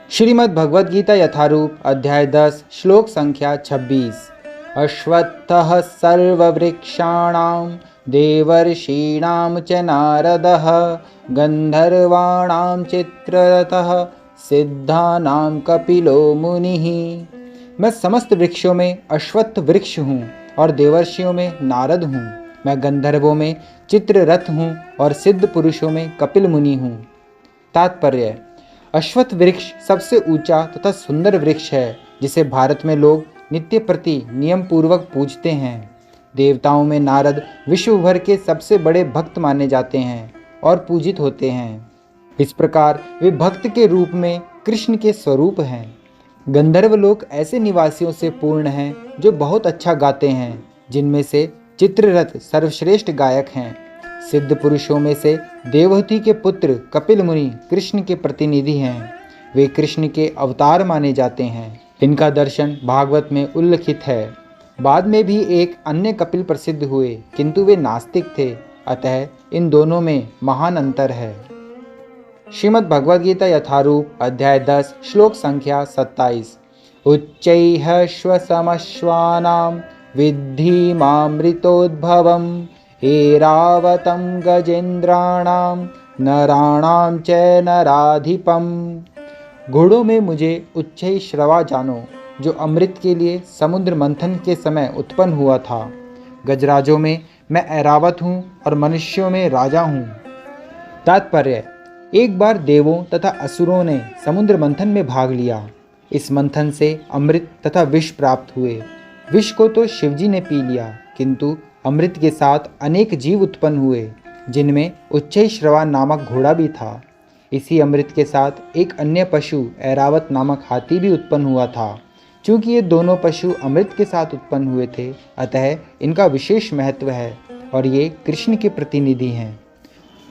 श्रीमद् भगवद गीता यथारूप अध्याय 10 श्लोक संख्या 26। अश्वत्थः सर्ववृक्षाणां देवर्षीणां च नारदः गंधर्वाणां चित्ररथः सिद्धानां कपिलो मुनिः। मैं समस्त वृक्षों में अश्वत्थ वृक्ष हूँ और देवर्षियों में नारद हूँ। मैं गंधर्वों में चित्ररथ हूँ और सिद्ध पुरुषों में कपिल मुनि हूँ। तात्पर्य: अश्वत्थ वृक्ष सबसे ऊंचा तथा सुंदर वृक्ष है जिसे भारत में लोग नित्य प्रति नियम पूर्वक पूजते हैं। देवताओं में नारद विश्व भर के सबसे बड़े भक्त माने जाते हैं और पूजित होते हैं। इस प्रकार वे भक्त के रूप में कृष्ण के स्वरूप हैं। गंधर्व लोक ऐसे निवासियों से पूर्ण हैं जो बहुत अच्छा गाते हैं, जिनमें से चित्ररथ सर्वश्रेष्ठ गायक हैं। सिद्ध पुरुषों में से देवहूति के पुत्र कपिल मुनि कृष्ण के प्रतिनिधि हैं। वे कृष्ण के अवतार माने जाते हैं। इनका दर्शन भागवत में उल्लिखित है। बाद में भी एक अन्य कपिल प्रसिद्ध हुए, किंतु वे नास्तिक थे, अतः इन दोनों में महान अंतर है। श्रीमद् भगवद गीता यथारूप अध्याय 10 श्लोक संख्या 27। उच्चैः श्वसमश्वानां विद्धि मामृतोद्भवम् ऐरावतं गजेन्द्राणां नराणां च नराधिपम्। घोड़ों में मुझे उच्चई श्रवा जानो, जो अमृत के लिए समुद्र मंथन के समय उत्पन्न हुआ था। गजराजों में मैं ऐरावत हूँ और मनुष्यों में राजा हूँ। तात्पर्य: एक बार देवों तथा असुरों ने समुद्र मंथन में भाग लिया। इस मंथन से अमृत तथा विष प्राप्त हुए। विष को तो शिवजी ने पी लिया, किंतु अमृत के साथ अनेक जीव उत्पन्न हुए, जिनमें उच्चैश्रवा नामक घोड़ा भी था। इसी अमृत के साथ एक अन्य पशु ऐरावत नामक हाथी भी उत्पन्न हुआ था। चूँकि ये दोनों पशु अमृत के साथ उत्पन्न हुए थे, अतः इनका विशेष महत्व है और ये कृष्ण के प्रतिनिधि हैं।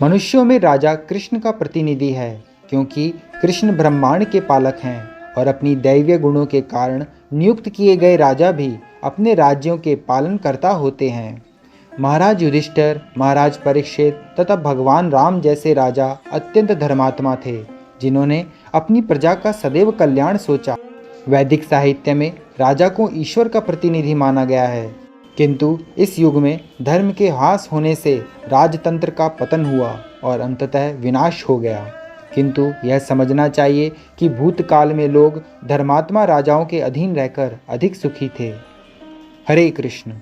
मनुष्यों में राजा कृष्ण का प्रतिनिधि है, क्योंकि कृष्ण ब्रह्मांड के पालक हैं और अपनी दैवीय गुणों के कारण नियुक्त किए गए राजा भी अपने राज्यों के पालनकर्ता होते हैं। महाराज युधिष्ठिर, महाराज परीक्षित तथा भगवान राम जैसे राजा अत्यंत धर्मात्मा थे, जिन्होंने अपनी प्रजा का सदैव कल्याण सोचा। वैदिक साहित्य में राजा को ईश्वर का प्रतिनिधि माना गया है, किंतु इस युग में धर्म के ह्रास होने से राजतंत्र का पतन हुआ और अंततः विनाश हो गया। किंतु यह समझना चाहिए कि भूतकाल में लोग धर्मात्मा राजाओं के अधीन रहकर अधिक सुखी थे। हरे कृष्ण।